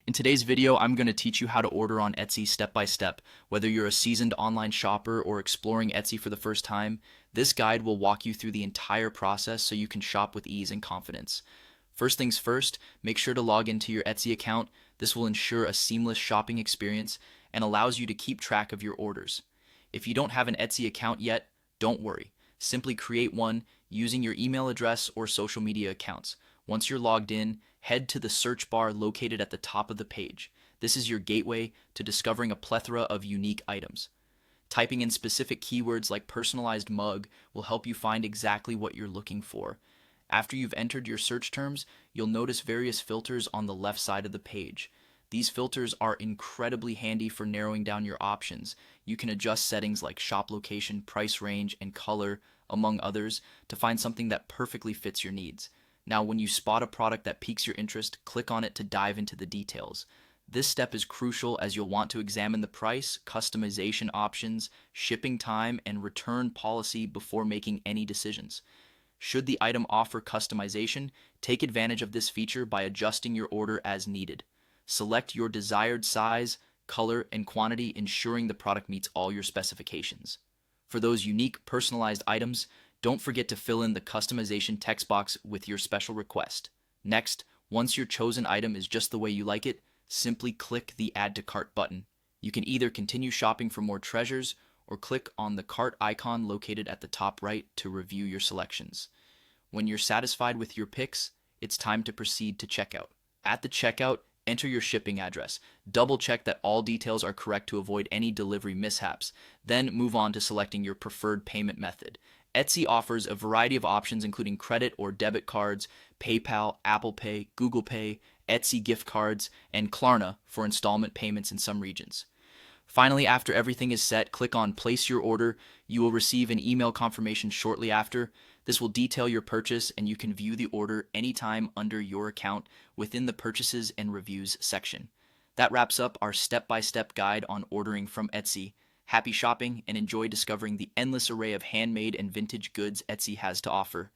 In today's video, I'm going to teach you how to order on Etsy step by step. Whether you're a seasoned online shopper or exploring Etsy for the first time, this guide will walk you through the entire process so you can shop with ease and confidence. First things first, make sure to log into your Etsy account. This will ensure a seamless shopping experience and allows you to keep track of your orders. If you don't have an Etsy account yet, don't worry. Simply create one using your email address or social media accounts. Once you're logged in, head to the search bar located at the top of the page. This is your gateway to discovering a plethora of unique items. Typing in specific keywords like personalized mug will help you find exactly what you're looking for. After you've entered your search terms, you'll notice various filters on the left side of the page. These filters are incredibly handy for narrowing down your options. You can adjust settings like shop location, price range, and color, among others, to find something that perfectly fits your needs. Now, when you spot a product that piques your interest, click on it to dive into the details. This step is crucial as you'll want to examine the price, customization options, shipping time, and return policy before making any decisions. Should the item offer customization, take advantage of this feature by adjusting your order as needed. Select your desired size, color, and quantity, ensuring the product meets all your specifications. For those unique, personalized items, don't forget to fill in the customization text box with your special request. Next, once your chosen item is just the way you like it, simply click the Add to Cart button. You can either continue shopping for more treasures or click on the cart icon located at the top right to review your selections. When you're satisfied with your picks, it's time to proceed to checkout. At the checkout, enter your shipping address. Double check that all details are correct to avoid any delivery mishaps. Then move on to selecting your preferred payment method. Etsy offers a variety of options including credit or debit cards, PayPal, Apple Pay, Google Pay, Etsy gift cards, and Klarna for installment payments in some regions. Finally, after everything is set, click on Place Your Order. You will receive an email confirmation shortly after. This will detail your purchase, and you can view the order anytime under your account within the Purchases and Reviews section. That wraps up our step-by-step guide on ordering from Etsy. Happy shopping and enjoy discovering the endless array of handmade and vintage goods Etsy has to offer.